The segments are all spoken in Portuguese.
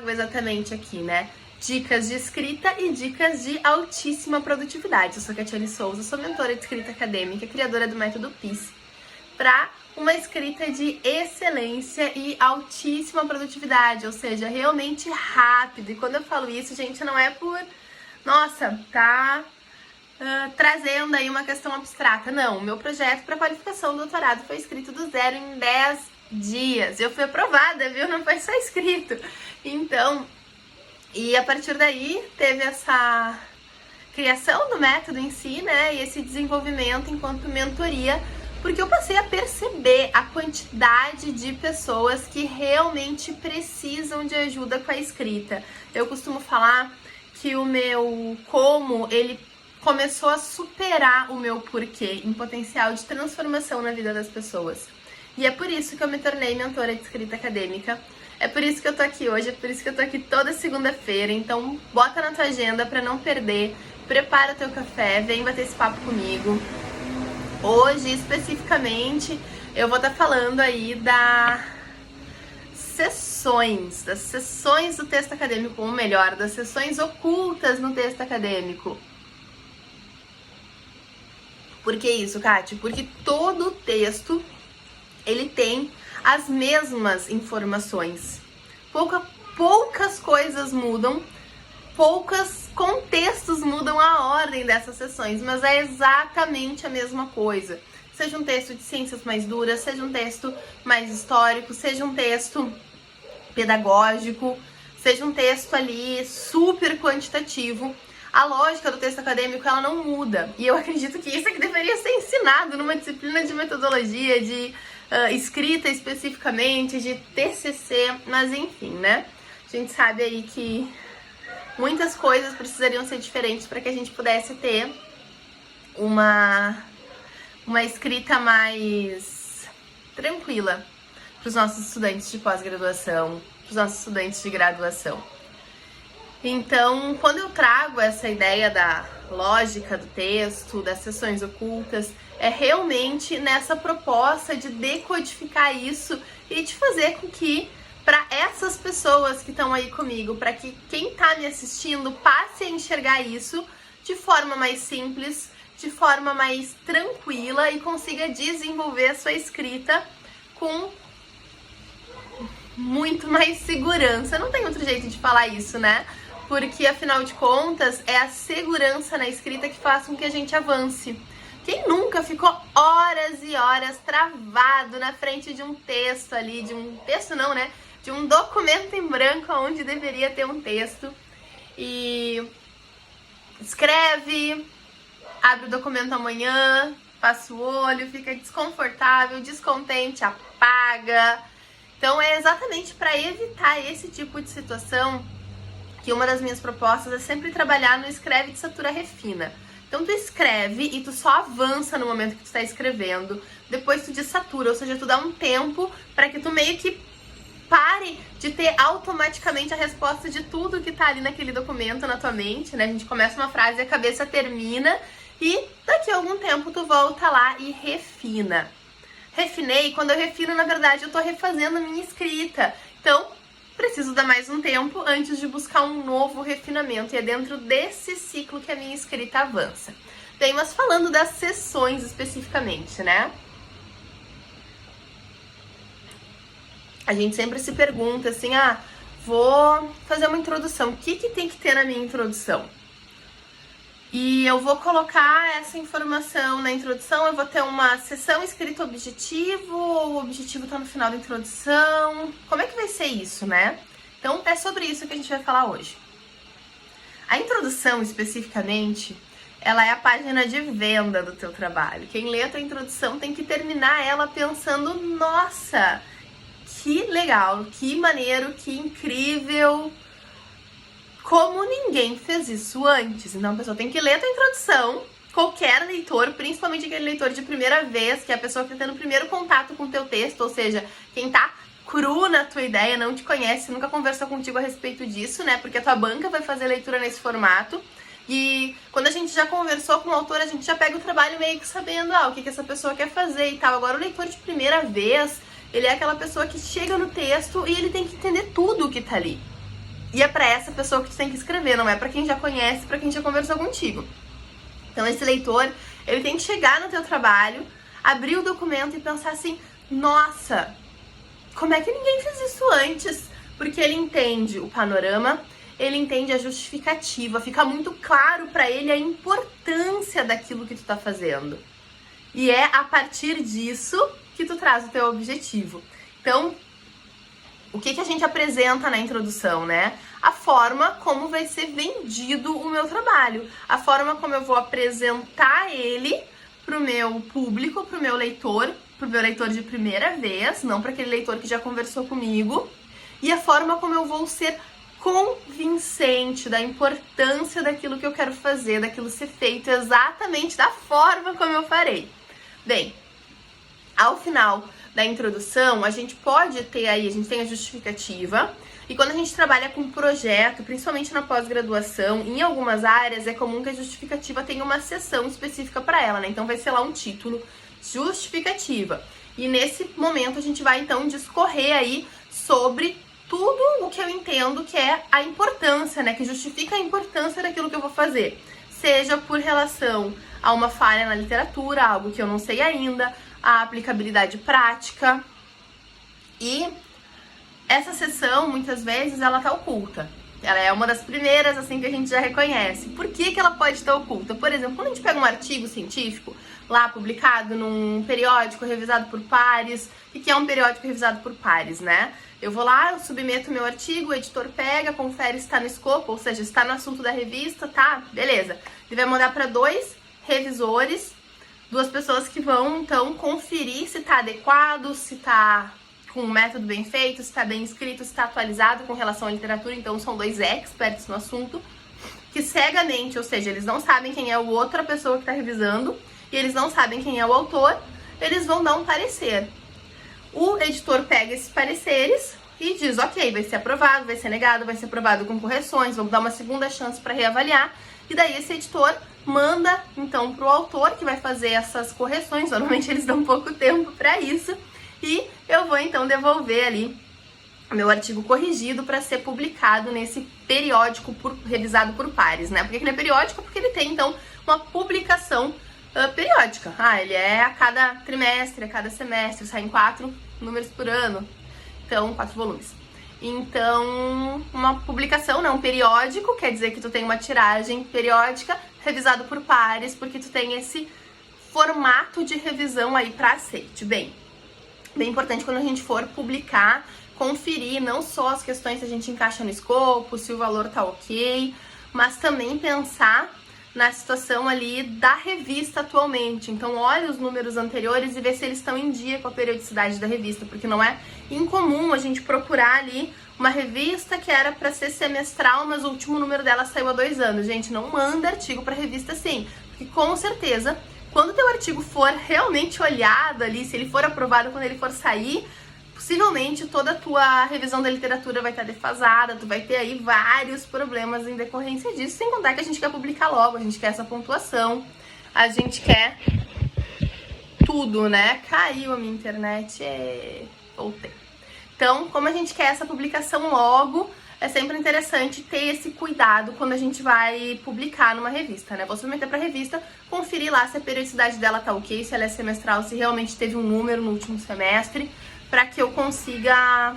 trago exatamente aqui, né? Dicas de escrita e dicas de altíssima produtividade. Eu sou Catiane Souza, sou mentora de escrita acadêmica, criadora do método PIS, para uma escrita de excelência e altíssima produtividade, ou seja, realmente rápido. E quando eu falo isso, gente, não é por, nossa, tá trazendo aí uma questão abstrata. Não, o meu projeto para qualificação do doutorado foi escrito do zero em 10 dias. Eu fui aprovada, viu? Não foi só escrito. Então, e a partir daí teve essa criação do método em si, né? E esse desenvolvimento enquanto mentoria, porque eu passei a perceber a quantidade de pessoas que realmente precisam de ajuda com a escrita. Eu costumo falar que o meu como, ele começou a superar o meu porquê em potencial de transformação na vida das pessoas. E é por isso que eu me tornei mentora de escrita acadêmica. É por isso que eu tô aqui hoje, é por isso que eu tô aqui toda segunda-feira. Então, bota na tua agenda pra não perder. Prepara o teu café, vem bater esse papo comigo. Hoje, especificamente, eu vou estar falando aí das sessões do texto acadêmico, ou melhor, das sessões ocultas no texto acadêmico. Por que isso, Kátia? Porque todo texto, ele tem as mesmas informações. Poucas coisas mudam, poucos contextos mudam a ordem dessas sessões, mas é exatamente a mesma coisa. Seja um texto de ciências mais duras, seja um texto mais histórico, seja um texto pedagógico, seja um texto ali super quantitativo. A lógica do texto acadêmico, ela não muda. E eu acredito que isso é que deveria ser ensinado numa disciplina de metodologia, de escrita especificamente, de TCC, mas enfim, né? A gente sabe aí que muitas coisas precisariam ser diferentes para que a gente pudesse ter uma escrita mais tranquila para os nossos estudantes de pós-graduação, para os nossos estudantes de graduação. Então, quando eu trago essa ideia da lógica do texto, das sessões ocultas, é realmente nessa proposta de decodificar isso e de fazer com que, para essas pessoas que estão aí comigo, para que quem está me assistindo passe a enxergar isso de forma mais simples, de forma mais tranquila e consiga desenvolver a sua escrita com muito mais segurança. Não tem outro jeito de falar isso, né? Porque, afinal de contas, é a segurança na escrita que faz com que a gente avance. Quem nunca ficou horas e horas travado na frente de um texto ali, de um texto não, né? De um documento em branco onde deveria ter um texto e escreve, abre o documento amanhã, passa o olho, fica desconfortável, descontente, apaga. Então é exatamente para evitar esse tipo de situação que uma das minhas propostas é sempre trabalhar no escreve, desatura, refina. Então tu escreve e tu só avança no momento que tu está escrevendo, depois tu desatura, ou seja, tu dá um tempo para que tu meio que pare de ter automaticamente a resposta de tudo que tá ali naquele documento na tua mente, né? A gente começa uma frase e a cabeça termina e daqui a algum tempo tu volta lá e refina. Refinei, quando eu refino, na verdade, eu tô refazendo a minha escrita. Então, preciso dar mais um tempo antes de buscar um novo refinamento. E é dentro desse ciclo que a minha escrita avança. Bem, mas falando das sessões especificamente, né? A gente sempre se pergunta assim, vou fazer uma introdução. O que tem que ter na minha introdução? E eu vou colocar essa informação na introdução, eu vou ter uma sessão escrita objetivo, ou o objetivo tá no final da introdução. Como é que vai ser isso, né? Então é sobre isso que a gente vai falar hoje. A introdução, especificamente, ela é a página de venda do teu trabalho. Quem lê a tua introdução tem que terminar ela pensando, nossa, que legal, que maneiro, que incrível, como ninguém fez isso antes. Então a pessoa tem que ler a tua introdução, qualquer leitor, principalmente aquele leitor de primeira vez, que é a pessoa que está tendo o primeiro contato com o teu texto, ou seja, quem tá cru na tua ideia, não te conhece, nunca conversou contigo a respeito disso, né? Porque a tua banca vai fazer leitura nesse formato. E quando a gente já conversou com o autor, a gente já pega o trabalho meio que sabendo o que essa pessoa quer fazer e tal. Agora o leitor de primeira vez, ele é aquela pessoa que chega no texto e ele tem que entender tudo o que tá ali. E é pra essa pessoa que tu tem que escrever, não é pra quem já conhece, pra quem já conversou contigo. Então esse leitor, ele tem que chegar no teu trabalho, abrir o documento e pensar assim, nossa, como é que ninguém fez isso antes? Porque ele entende o panorama, ele entende a justificativa, fica muito claro pra ele a importância daquilo que tu tá fazendo. E é a partir disso que tu traz o teu objetivo. Então, o que a gente apresenta na introdução, né? A forma como vai ser vendido o meu trabalho, a forma como eu vou apresentar ele pro meu público, pro meu leitor de primeira vez, não para aquele leitor que já conversou comigo, e a forma como eu vou ser convincente da importância daquilo que eu quero fazer, daquilo ser feito exatamente da forma como eu farei. Bem, ao final da introdução, a gente pode ter aí, a gente tem a justificativa, e quando a gente trabalha com projeto, principalmente na pós-graduação, em algumas áreas é comum que a justificativa tenha uma seção específica para ela, né? Então vai ser lá um título, justificativa. E nesse momento a gente vai então discorrer aí sobre tudo o que eu entendo que é a importância, né? Que justifica a importância daquilo que eu vou fazer. Seja por relação a uma falha na literatura, algo que eu não sei ainda, a aplicabilidade prática. E essa seção, muitas vezes, ela tá oculta. Ela é uma das primeiras, assim, que a gente já reconhece. Por que ela pode estar oculta? Por exemplo, quando a gente pega um artigo científico, lá publicado num periódico revisado por pares, o que é um periódico revisado por pares, né? Eu vou lá, eu submeto meu artigo, o editor pega, confere se está no escopo, ou seja, se está no assunto da revista, tá? Beleza. Ele vai mandar para 2 revisores, 2 pessoas que vão, então, conferir se está adequado, se está com um método bem feito, se está bem escrito, se está atualizado com relação à literatura. Então, são 2 experts no assunto, que cegamente, ou seja, eles não sabem quem é a outra pessoa que está revisando, e eles não sabem quem é o autor, eles vão dar um parecer. O editor pega esses pareceres e diz, ok, vai ser aprovado, vai ser negado, vai ser aprovado com correções, vamos dar uma segunda chance para reavaliar. E daí esse editor manda, então, para o autor, que vai fazer essas correções. Normalmente eles dão pouco tempo para isso. E eu vou, então, devolver ali o meu artigo corrigido para ser publicado nesse periódico revisado por pares, né? Por que ele é periódico? Porque ele tem, então, uma publicação periódica. Ele é a cada trimestre, a cada semestre, saem 4 números por ano. Então, 4 volumes. Então, uma publicação, né? Um periódico, quer dizer que tu tem uma tiragem periódica, revisado por pares, porque tu tem esse formato de revisão aí para aceite. Bem importante quando a gente for publicar, conferir não só as questões que a gente encaixa no escopo, se o valor tá ok, mas também pensar na situação ali da revista atualmente. Então, olha os números anteriores e vê se eles estão em dia com a periodicidade da revista, porque não é incomum a gente procurar ali uma revista que era para ser semestral, mas o último número dela saiu há 2 anos. Gente, não manda artigo para revista assim, porque com certeza, quando o teu artigo for realmente olhado ali, se ele for aprovado quando ele for sair, possivelmente toda a tua revisão da literatura vai estar defasada, tu vai ter aí vários problemas em decorrência disso, sem contar que a gente quer publicar logo, a gente quer essa pontuação, a gente quer tudo, né? Caiu a minha internet, voltei. Então, como a gente quer essa publicação logo, é sempre interessante ter esse cuidado quando a gente vai publicar numa revista, né? Vou submeter pra revista, conferir lá se a periodicidade dela tá ok, se ela é semestral, se realmente teve um número no último semestre, para que eu consiga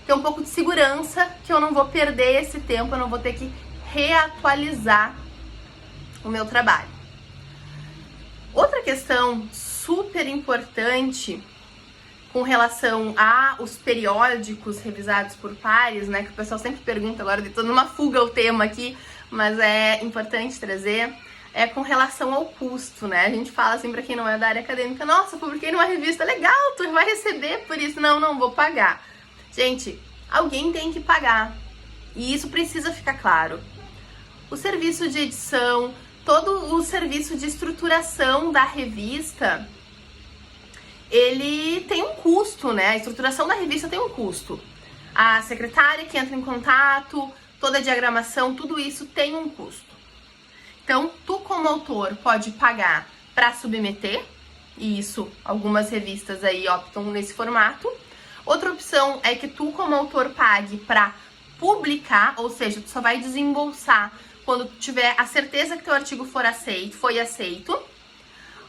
ter um pouco de segurança, que eu não vou perder esse tempo, eu não vou ter que reatualizar o meu trabalho. Outra questão super importante com relação aos periódicos revisados por pares, né, que o pessoal sempre pergunta, agora tô numa fuga o tema aqui, mas é importante trazer, é com relação ao custo, né? A gente fala assim pra quem não é da área acadêmica, nossa, publiquei numa revista, legal, tu vai receber por isso. Não vou pagar. Gente, alguém tem que pagar. E isso precisa ficar claro. O serviço de edição, todo o serviço de estruturação da revista, ele tem um custo, né? A estruturação da revista tem um custo. A secretária que entra em contato, toda a diagramação, tudo isso tem um custo. Então, tu como autor pode pagar para submeter, e isso algumas revistas aí optam nesse formato. Outra opção é que tu como autor pague para publicar, ou seja, tu só vai desembolsar quando tu tiver a certeza que teu artigo foi aceito,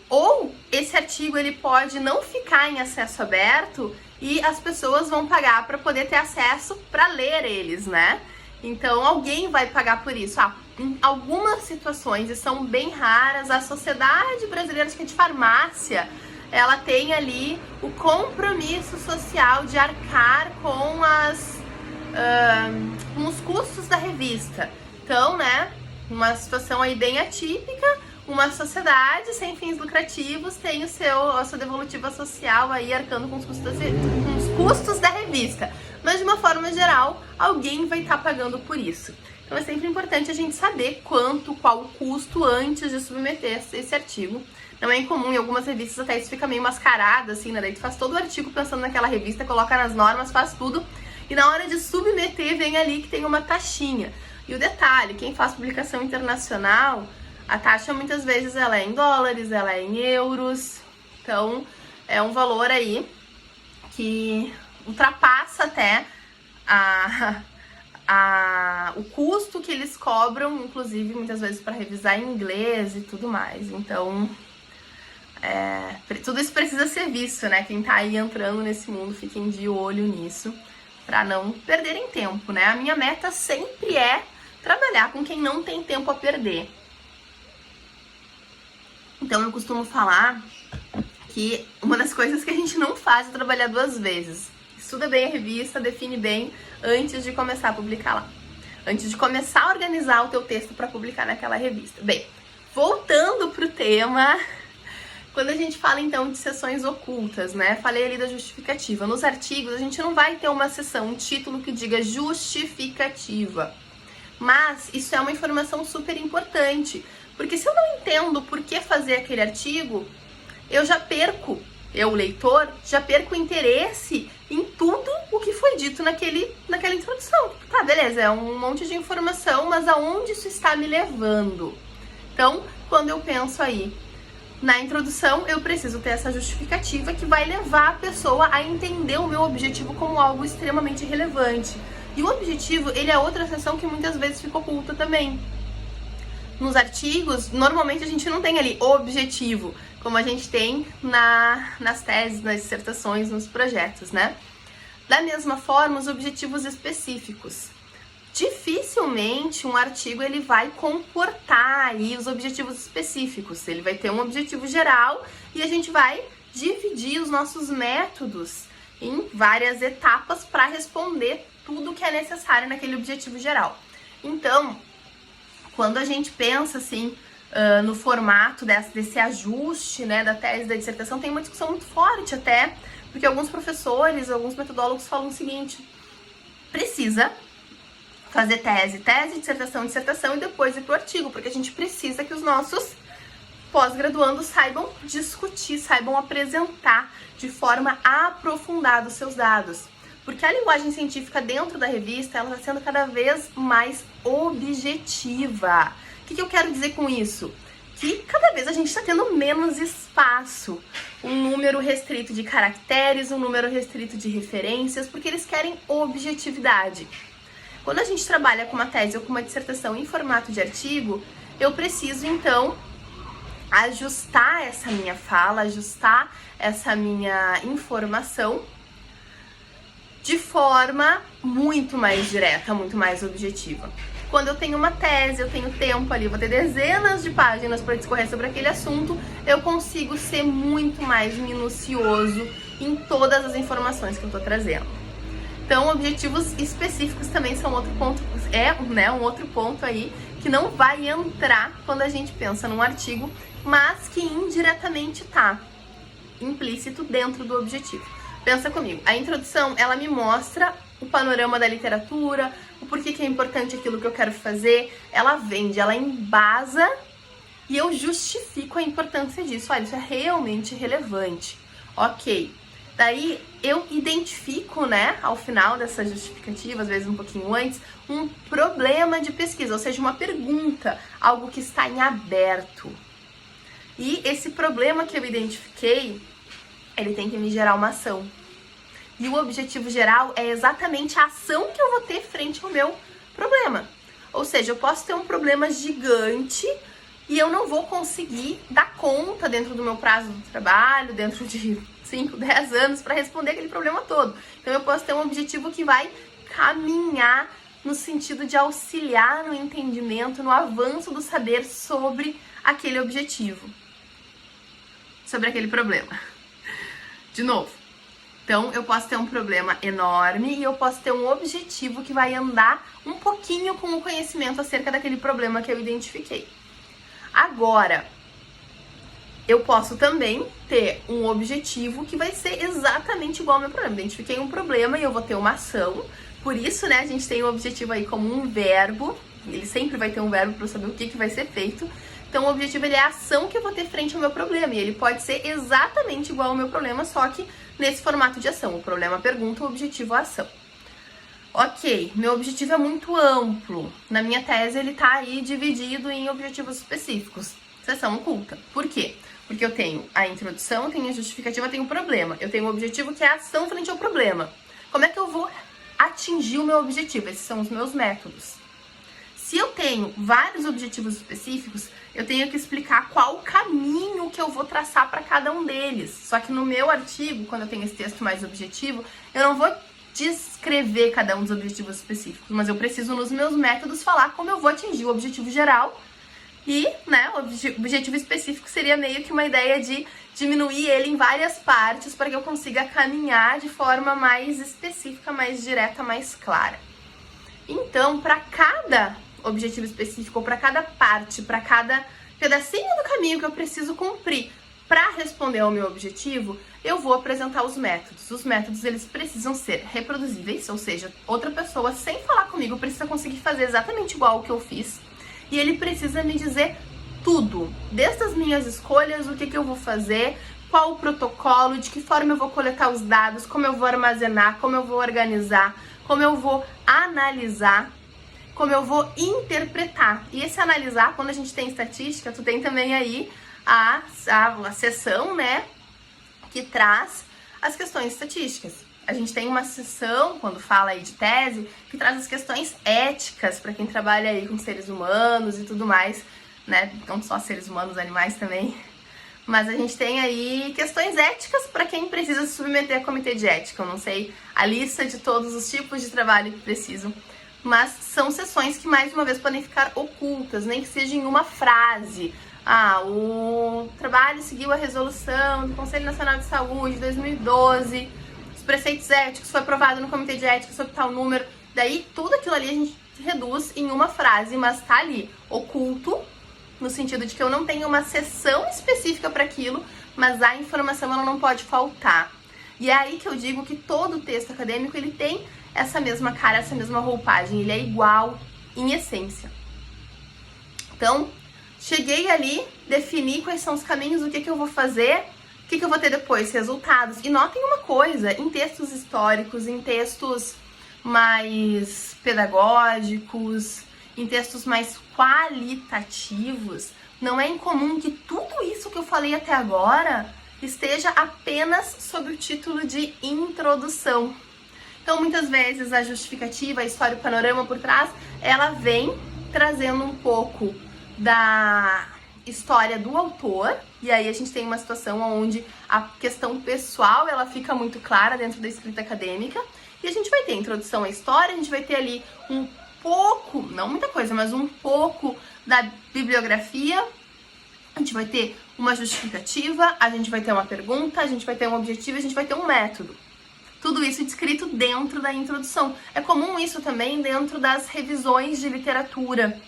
ou esse artigo ele pode não ficar em acesso aberto e as pessoas vão pagar para poder ter acesso para ler eles, né? Então alguém vai pagar por isso. Em algumas situações, e são bem raras, a Sociedade Brasileira de Farmácia, ela tem ali o compromisso social de arcar com os custos da revista. Então, né, uma situação aí bem atípica, uma sociedade sem fins lucrativos tem a sua devolutiva social aí arcando com os custos da revista. Mas de uma forma geral, alguém vai estar pagando por isso. Então é sempre importante a gente saber qual o custo antes de submeter esse artigo. Não é incomum, em algumas revistas até isso fica meio mascarado, assim, né? Daí tu faz todo o artigo pensando naquela revista, coloca nas normas, faz tudo, e na hora de submeter vem ali que tem uma taxinha. E o detalhe, quem faz publicação internacional, a taxa muitas vezes ela é em dólares, ela é em euros, então é um valor aí que ultrapassa até o custo que eles cobram, inclusive muitas vezes para revisar em inglês e tudo mais. Então, tudo isso precisa ser visto, né? Quem tá aí entrando nesse mundo, fiquem de olho nisso, para não perderem tempo, né? A minha meta sempre é trabalhar com quem não tem tempo a perder. Então eu costumo falar que uma das coisas que a gente não faz é trabalhar duas vezes. Estuda bem a revista, define bem antes de começar a publicar lá. Antes de começar a organizar o teu texto para publicar naquela revista. Bem, voltando pro tema, quando a gente fala então de seções ocultas, né? Falei ali da justificativa. Nos artigos a gente não vai ter uma seção, um título que diga justificativa. Mas isso é uma informação super importante, porque se eu não entendo por que fazer aquele artigo, eu, leitor, já perco o interesse em tudo o que foi dito naquela introdução. Tá, beleza, é um monte de informação, mas aonde isso está me levando? Então, quando eu penso aí na introdução, eu preciso ter essa justificativa que vai levar a pessoa a entender o meu objetivo como algo extremamente relevante. E o objetivo, ele é outra seção que muitas vezes fica oculta também. Nos normalmente a gente não tem ali objetivo, como a gente tem nas teses, nas dissertações, nos projetos, né? Da mesma forma, os objetivos específicos. Dificilmente um artigo ele vai comportar aí os objetivos específicos. Ele vai ter um objetivo geral e a gente vai dividir os nossos métodos em várias etapas para responder tudo que é necessário naquele objetivo geral. Então, quando a gente pensa assim no formato desse ajuste, né, da tese, da dissertação, tem uma discussão muito forte até, porque alguns professores, alguns metodólogos falam o seguinte: precisa fazer tese, dissertação e depois ir pro artigo, porque a gente precisa que os nossos pós-graduandos saibam discutir, saibam apresentar de forma aprofundada os seus dados. Porque a linguagem científica dentro da revista, ela está sendo cada vez mais objetiva. O que eu quero dizer com isso? Que cada vez a gente está tendo menos espaço, um número restrito de caracteres, um número restrito de referências, porque eles querem objetividade. Quando a gente trabalha com uma tese ou com uma dissertação em formato de artigo, eu preciso então ajustar essa minha fala, ajustar essa minha informação de forma muito mais direta, muito mais objetiva. Quando eu tenho uma tese, eu tenho tempo ali, vou ter dezenas de páginas para discorrer sobre aquele assunto, eu consigo ser muito mais minucioso em todas as informações que eu estou trazendo. Então, objetivos específicos também são outro ponto, um outro ponto aí que não vai entrar quando a gente pensa num artigo, mas que indiretamente está implícito dentro do objetivo. Pensa comigo, a introdução, ela me mostra o panorama da literatura, o porquê que é importante aquilo que eu quero fazer, ela vende, ela embasa e eu justifico a importância disso. Olha, isso é realmente relevante. Ok. Daí eu identifico, né, ao final dessa justificativa, às vezes um pouquinho antes, um problema de pesquisa, ou seja, uma pergunta, algo que está em aberto. E esse problema que eu identifiquei, ele tem que me gerar uma ação. E o objetivo geral é exatamente a ação que eu vou ter frente ao meu problema. Ou seja, eu posso ter um problema gigante e eu não vou conseguir dar conta dentro do meu prazo do trabalho, dentro de 5, 10 anos, para responder aquele problema todo. Então eu posso ter um objetivo que vai caminhar no sentido de auxiliar no entendimento, no avanço do saber sobre aquele objetivo, sobre aquele problema. De novo, então eu posso ter um problema enorme e eu posso ter um objetivo que vai andar um pouquinho com o conhecimento acerca daquele problema que eu identifiquei. Agora, eu posso também ter um objetivo que vai ser exatamente igual ao meu problema. Identifiquei um problema e eu vou ter uma ação. Por isso, né, a gente tem o objetivo aí como um verbo. Ele sempre vai ter um verbo para eu saber o que vai ser feito. Então, o objetivo ele é a ação que eu vou ter frente ao meu problema. E ele pode ser exatamente igual ao meu problema, só que nesse formato de ação. O problema é a pergunta, o objetivo é a ação. Ok, meu objetivo é muito amplo. Na minha tese, ele tá aí dividido em objetivos específicos. Seção oculta. Por quê? Porque eu tenho a introdução, tenho a justificativa, tenho o problema. Eu tenho o objetivo que é a ação frente ao problema. Como é que eu vou atingir o meu objetivo? Esses são os meus métodos. Se eu tenho vários objetivos específicos, eu tenho que explicar qual o caminho que eu vou traçar para cada um deles. Só que no meu artigo, quando eu tenho esse texto mais objetivo, eu não vou descrever cada um dos objetivos específicos, mas eu preciso nos meus métodos falar como eu vou atingir o objetivo geral. E, né, o objetivo específico seria meio que uma ideia de diminuir ele em várias partes para que eu consiga caminhar de forma mais específica, mais direta, mais clara. Então, para cada objetivo específico, ou para cada parte, para cada pedacinho do caminho que eu preciso cumprir para responder ao meu objetivo, eu vou apresentar os métodos. Os métodos, eles precisam ser reproduzíveis, ou seja, outra pessoa, sem falar comigo, precisa conseguir fazer exatamente igual o que eu fiz. E ele precisa me dizer tudo, desde as minhas escolhas, o que eu vou fazer, qual o protocolo, de que forma eu vou coletar os dados, como eu vou armazenar, como eu vou organizar, como eu vou analisar, como eu vou interpretar. E esse analisar, quando a gente tem estatística, tu tem também aí a seção, né, que traz as questões estatísticas. A gente tem uma seção, quando fala aí de tese, que traz as questões éticas para quem trabalha aí com seres humanos e tudo mais, né? Não só seres humanos, animais também. Mas a gente tem aí questões éticas para quem precisa se submeter a comitê de ética. Eu não sei a lista de todos os tipos de trabalho que precisam, mas são sessões que, mais uma vez, podem ficar ocultas, nem que seja em uma frase. O trabalho seguiu a resolução do Conselho Nacional de Saúde de 2012, os preceitos éticos, foi aprovado no comitê de ética sobre tal número. Daí, tudo aquilo ali a gente reduz em uma frase, mas tá ali, oculto, no sentido de que eu não tenho uma sessão específica para aquilo, mas a informação ela não pode faltar. E é aí que eu digo que todo texto acadêmico ele tem essa mesma cara, essa mesma roupagem, ele é igual em essência. Então, cheguei ali, defini quais são os caminhos, o que eu vou fazer, o que eu vou ter depois, resultados. E notem uma coisa, em textos históricos, em textos mais pedagógicos, em textos mais qualitativos, não é incomum que tudo isso que eu falei até agora esteja apenas sob o título de introdução. Então, muitas vezes, a justificativa, a história, o panorama por trás, ela vem trazendo um pouco da história do autor, e aí a gente tem uma situação onde a questão pessoal, ela fica muito clara dentro da escrita acadêmica, e a gente vai ter introdução à história, a gente vai ter ali um pouco, não muita coisa, mas um pouco da bibliografia, a gente vai ter uma justificativa, a gente vai ter uma pergunta, a gente vai ter um objetivo, a gente vai ter um método. Tudo isso descrito dentro da introdução. É comum isso também dentro das revisões de literatura.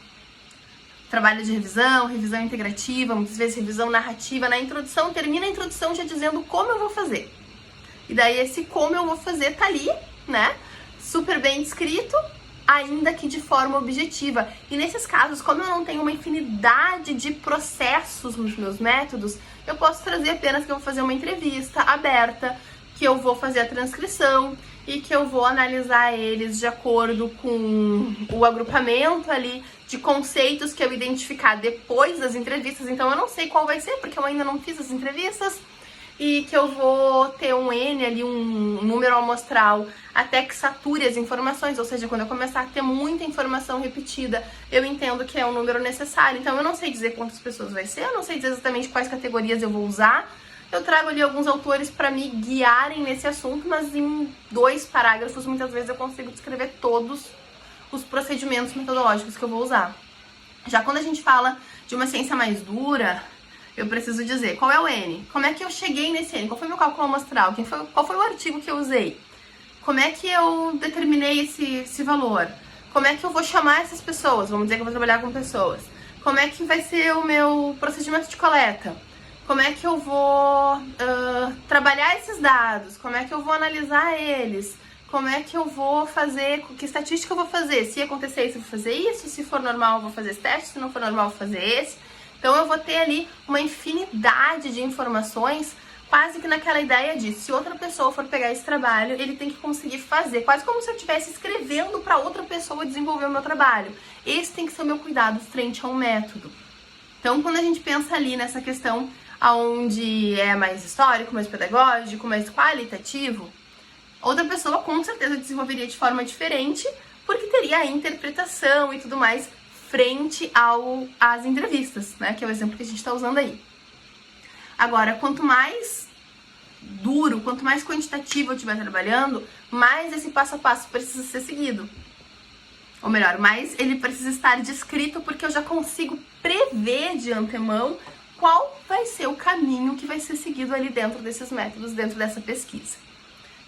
Trabalho de revisão, revisão integrativa, muitas vezes revisão narrativa. Na introdução, termina a introdução já dizendo como eu vou fazer. E daí esse como eu vou fazer tá ali, né? Super bem descrito, ainda que de forma objetiva. E nesses casos, como eu não tenho uma infinidade de processos nos meus métodos, eu posso trazer apenas que eu vou fazer uma entrevista aberta, que eu vou fazer a transcrição e que eu vou analisar eles de acordo com o agrupamento ali de conceitos que eu identificar depois das entrevistas. Então eu não sei qual vai ser, porque eu ainda não fiz as entrevistas. e que eu vou ter um N ali, um número amostral, até que sature as informações, ou seja, quando eu começar a ter muita informação repetida, eu entendo que é um número necessário. Então eu não sei dizer quantas pessoas vai ser, eu não sei dizer exatamente quais categorias eu vou usar. Eu trago ali alguns autores para me guiarem nesse assunto, mas em 2 parágrafos, muitas vezes eu consigo descrever todos os procedimentos metodológicos que eu vou usar. Já quando a gente fala de uma ciência mais dura, eu preciso dizer qual é o N, como é que eu cheguei nesse N, qual foi meu cálculo amostral, qual foi o artigo que eu usei, como é que eu determinei esse valor, como é que eu vou chamar essas pessoas, vamos dizer que eu vou trabalhar com pessoas, como é que vai ser o meu procedimento de coleta, como é que eu vou trabalhar esses dados, como é que eu vou analisar eles, como é que eu vou fazer, que estatística eu vou fazer, se acontecer isso eu vou fazer isso, se for normal eu vou fazer esse teste, se não for normal eu vou fazer esse. Então eu vou ter ali uma infinidade de informações, quase que naquela ideia de se outra pessoa for pegar esse trabalho, ele tem que conseguir fazer, quase como se eu estivesse escrevendo para outra pessoa desenvolver o meu trabalho. Esse tem que ser o meu cuidado frente ao método. Então quando a gente pensa ali nessa questão onde é mais histórico, mais pedagógico, mais qualitativo, outra pessoa com certeza desenvolveria de forma diferente, porque teria a interpretação e tudo mais frente às entrevistas, né? Que é o exemplo que a gente está usando aí. Agora, quanto mais duro, quanto mais quantitativo eu estiver trabalhando, mais esse passo a passo precisa ser seguido. Ou melhor, mais ele precisa estar descrito, porque eu já consigo prever de antemão qual vai ser o caminho que vai ser seguido ali dentro desses métodos, dentro dessa pesquisa.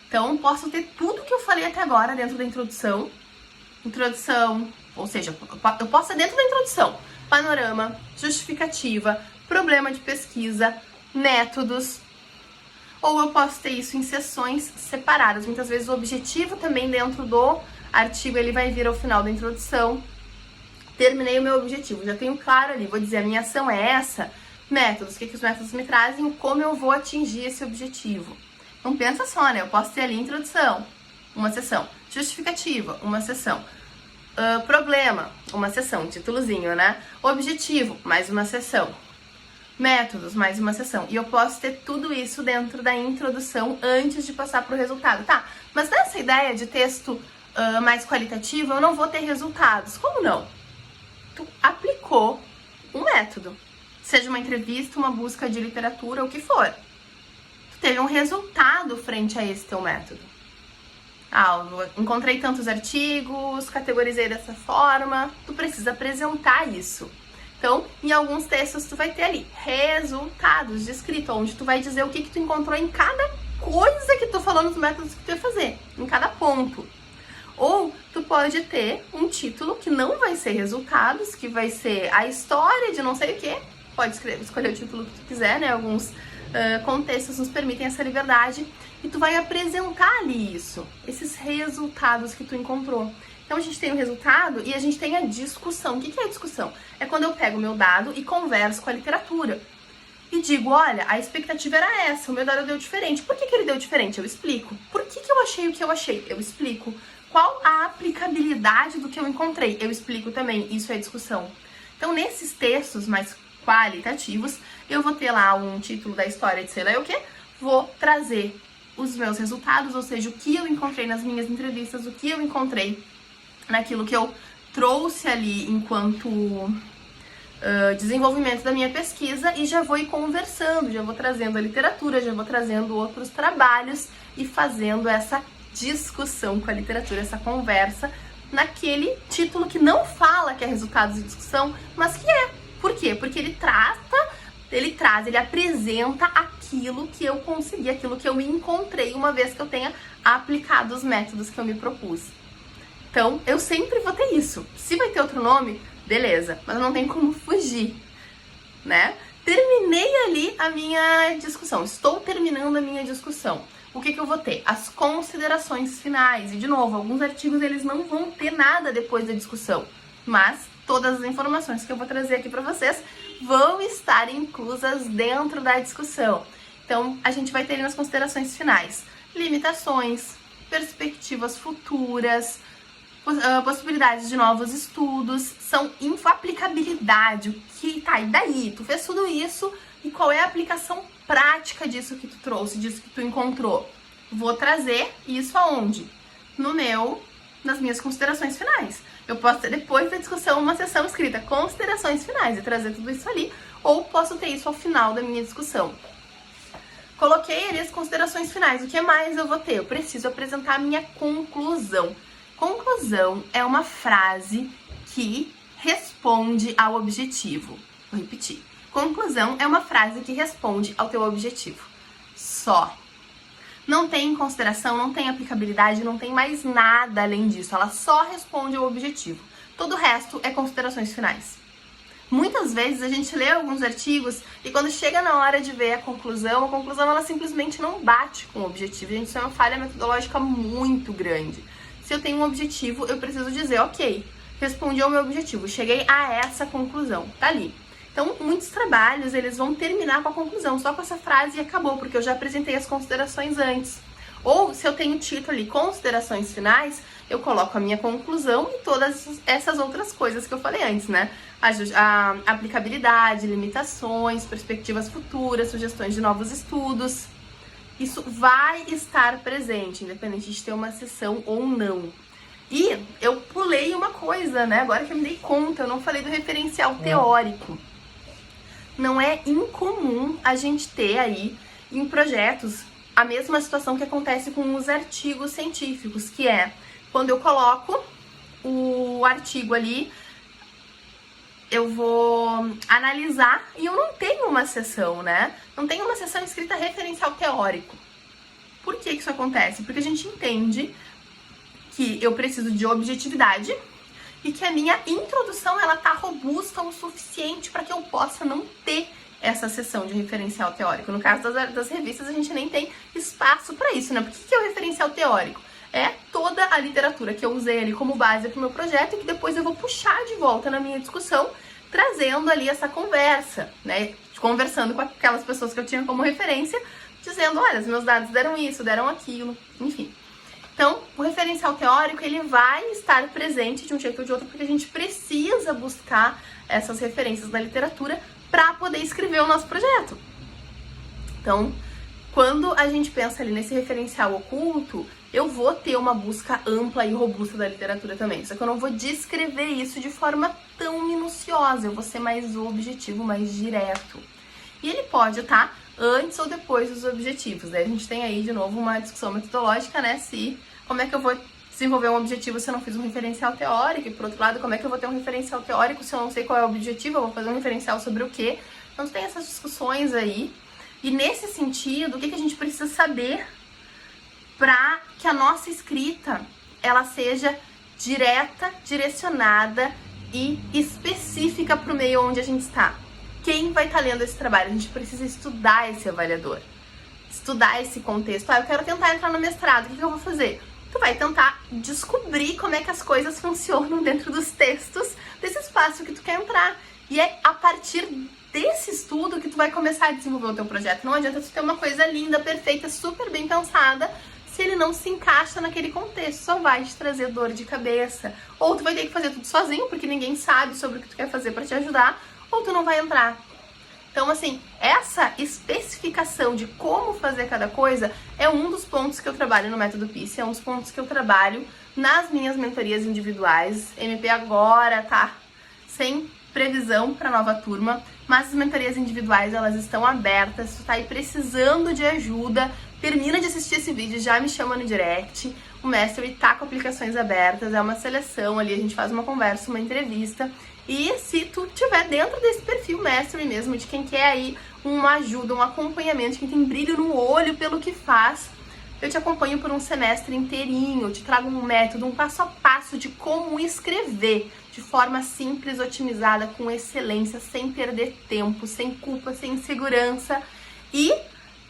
Então, posso ter tudo que eu falei até agora dentro da introdução, ou seja, eu posso ter dentro da introdução, panorama, justificativa, problema de pesquisa, métodos, ou eu posso ter isso em sessões separadas. Muitas vezes o objetivo também dentro do artigo, ele vai vir ao final da introdução. Terminei o meu objetivo, já tenho claro ali, vou dizer a minha ação é essa, métodos, o que os métodos me trazem, como eu vou atingir esse objetivo. Então pensa só, né? Eu posso ter ali introdução, uma sessão, justificativa, uma sessão, problema, uma sessão, títulozinho, né? Objetivo, mais uma sessão, métodos, mais uma sessão. E eu posso ter tudo isso dentro da introdução antes de passar para o resultado. Tá, mas nessa ideia de texto mais qualitativo, eu não vou ter resultados. Como não? Tu aplicou um método, seja uma entrevista, uma busca de literatura, o que for. Tu teve um resultado frente a esse teu método. Eu encontrei tantos artigos, categorizei dessa forma, tu precisa apresentar isso. Então, em alguns textos tu vai ter ali resultados descritos, onde tu vai dizer o que tu encontrou em cada coisa que tu falou nos métodos que tu ia fazer, em cada ponto. Ou tu pode ter um título que não vai ser resultados, que vai ser a história de não sei o que. Pode escolher o título que tu quiser, né? Alguns contextos nos permitem essa liberdade. E tu vai apresentar ali isso, esses resultados que tu encontrou. Então a gente tem o resultado e a gente tem a discussão. O que é a discussão? É quando eu pego o meu dado e converso com a literatura. E digo, olha, a expectativa era essa, o meu dado deu diferente. Por que ele deu diferente? Eu explico. Por que eu achei o que eu achei? Eu explico. Qual a aplicabilidade do que eu encontrei? Eu explico também. Isso é discussão. Então nesses textos mais qualitativos, eu vou ter lá um título da história de sei lá o que, vou trazer os meus resultados, ou seja, o que eu encontrei nas minhas entrevistas, o que eu encontrei naquilo que eu trouxe ali enquanto desenvolvimento da minha pesquisa, e já vou ir conversando, já vou trazendo a literatura, já vou trazendo outros trabalhos e fazendo essa discussão com a literatura, essa conversa naquele título que não fala que é resultados de discussão, mas que é. Por quê? Porque ele apresenta aquilo que eu consegui, aquilo que eu encontrei uma vez que eu tenha aplicado os métodos que eu me propus. Então, eu sempre vou ter isso. Se vai ter outro nome, beleza, mas não tem como fugir, né? Terminei ali a minha discussão, estou terminando a minha discussão. O que eu vou ter? As considerações finais. E, de novo, alguns artigos eles não vão ter nada depois da discussão, mas todas as informações que eu vou trazer aqui para vocês vão estar inclusas dentro da discussão. Então, a gente vai ter nas considerações finais limitações, perspectivas futuras, possibilidades de novos estudos, são aplicabilidade, o que tá, e daí? Tu fez tudo isso e qual é a aplicação prática disso que tu trouxe, disso que tu encontrou. Vou trazer isso aonde? Nas minhas considerações finais. Eu posso ter depois da discussão uma sessão escrita, considerações finais, e trazer tudo isso ali, ou posso ter isso ao final da minha discussão. Coloquei ali as considerações finais. O que mais eu vou ter? Eu preciso apresentar a minha conclusão. Conclusão é uma frase que responde ao objetivo. Vou repetir. Conclusão é uma frase que responde ao teu objetivo. Só. Não tem consideração, não tem aplicabilidade, não tem mais nada além disso. Ela só responde ao objetivo. Todo o resto é considerações finais. Muitas vezes a gente lê alguns artigos e quando chega na hora de ver a conclusão ela simplesmente não bate com o objetivo. Gente, isso é uma falha metodológica muito grande. Se eu tenho um objetivo, eu preciso dizer, ok, respondi ao meu objetivo, cheguei a essa conclusão, tá ali. Então, muitos trabalhos, eles vão terminar com a conclusão, só com essa frase e acabou, porque eu já apresentei as considerações antes. Ou, se eu tenho o título ali, considerações finais, eu coloco a minha conclusão e todas essas outras coisas que eu falei antes, né? A aplicabilidade, limitações, perspectivas futuras, sugestões de novos estudos. Isso vai estar presente, independente de ter uma sessão ou não. E eu pulei uma coisa, né? Agora que eu me dei conta, eu não falei do referencial teórico. Não é incomum a gente ter aí em projetos a mesma situação que acontece com os artigos científicos, que é quando eu coloco o artigo ali, eu vou analisar e eu não tenho uma sessão, né? Não tenho uma sessão escrita referencial teórico. Por que isso acontece? Porque a gente entende que eu preciso de objetividade e que a minha introdução ela tá robusta o suficiente para que eu possa não ter essa sessão de referencial teórico. No caso das revistas, a gente nem tem espaço para isso, né? Porque o que é o referencial teórico? É toda a literatura que eu usei ali como base para o meu projeto e que depois eu vou puxar de volta na minha discussão, trazendo ali essa conversa, né? Conversando com aquelas pessoas que eu tinha como referência, dizendo, olha, os meus dados deram isso, deram aquilo, enfim. Então, o referencial teórico, ele vai estar presente de um jeito ou de outro, porque a gente precisa buscar essas referências da literatura para poder escrever o nosso projeto. Então, quando a gente pensa ali nesse referencial oculto, eu vou ter uma busca ampla e robusta da literatura também. Só que eu não vou descrever isso de forma tão minuciosa, eu vou ser mais objetivo, mais direto. E ele pode estar antes ou depois dos objetivos. Daí a gente tem aí, de novo, uma discussão metodológica, né? Como é que eu vou desenvolver um objetivo se eu não fiz um referencial teórico? E, por outro lado, como é que eu vou ter um referencial teórico se eu não sei qual é o objetivo? Eu vou fazer um referencial sobre o quê? Então, tem essas discussões aí. E, nesse sentido, o que a gente precisa saber para que a nossa escrita ela seja direta, direcionada e específica para o meio onde a gente está? Quem vai estar lendo esse trabalho? A gente precisa estudar esse avaliador, estudar esse contexto. Eu quero tentar entrar no mestrado, o que eu vou fazer? Tu vai tentar descobrir como é que as coisas funcionam dentro dos textos desse espaço que tu quer entrar. E é a partir desse estudo que tu vai começar a desenvolver o teu projeto. Não adianta tu ter uma coisa linda, perfeita, super bem pensada, se ele não se encaixa naquele contexto, só vai te trazer dor de cabeça. Ou tu vai ter que fazer tudo sozinho, porque ninguém sabe sobre o que tu quer fazer para te ajudar, ou tu não vai entrar. Então, assim, essa especificação de como fazer cada coisa é um dos pontos que eu trabalho no Método PICE, é um dos pontos que eu trabalho nas minhas mentorias individuais. MP agora tá sem previsão para nova turma, mas as mentorias individuais, elas estão abertas. Se tu tá aí precisando de ajuda, termina de assistir esse vídeo, já me chama no direct. O Mastery tá com aplicações abertas, é uma seleção ali, a gente faz uma conversa, uma entrevista. E se tu tiver dentro desse perfil Mastery mesmo, de quem quer aí uma ajuda, um acompanhamento, de quem tem brilho no olho pelo que faz, eu te acompanho por um semestre inteirinho, eu te trago um método, um passo a passo de como escrever de forma simples, otimizada, com excelência, sem perder tempo, sem culpa, sem insegurança. E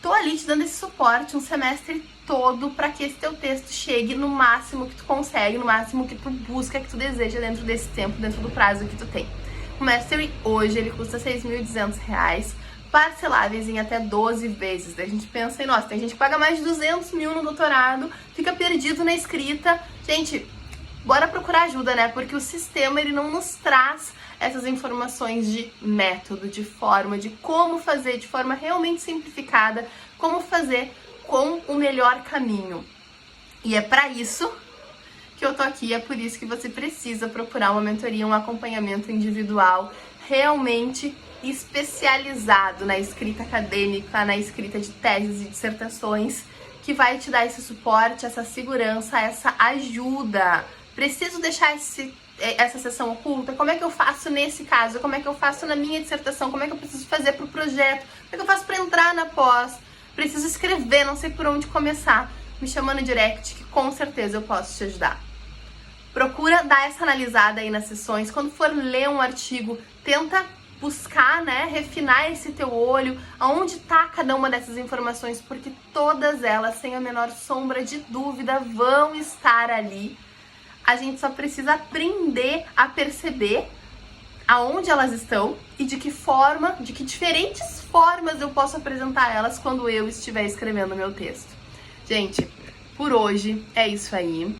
tô ali te dando esse suporte um semestre todo para que esse teu texto chegue no máximo que tu consegue, no máximo que tu busca, que tu deseja dentro desse tempo, dentro do prazo que tu tem. O Mastery hoje ele custa R$6.200, parceláveis em até 12 vezes. Daí a gente pensa em, nossa, tem gente que paga mais de 200 mil no doutorado, fica perdido na escrita. Gente, bora procurar ajuda, né? Porque o sistema, ele não nos traz essas informações de método, de forma, de como fazer de forma realmente simplificada, como fazer com o melhor caminho. E é para isso que eu tô aqui, é por isso que você precisa procurar uma mentoria, um acompanhamento individual realmente especializado na escrita acadêmica, na escrita de teses e dissertações, que vai te dar esse suporte, essa segurança, essa ajuda. Preciso deixar essa sessão oculta? Como é que eu faço nesse caso? Como é que eu faço na minha dissertação? Como é que eu preciso fazer pro projeto? Como é que eu faço para entrar na pós? Preciso escrever, não sei por onde começar. Me chama no direct que com certeza eu posso te ajudar. Procura dar essa analisada aí nas sessões. Quando for ler um artigo, tenta buscar, né, refinar esse teu olho, aonde tá cada uma dessas informações, porque todas elas, sem a menor sombra de dúvida, vão estar ali. A gente só precisa aprender a perceber aonde elas estão e de que forma, de que diferentes formas eu posso apresentar elas quando eu estiver escrevendo o meu texto. Gente, por hoje é isso aí.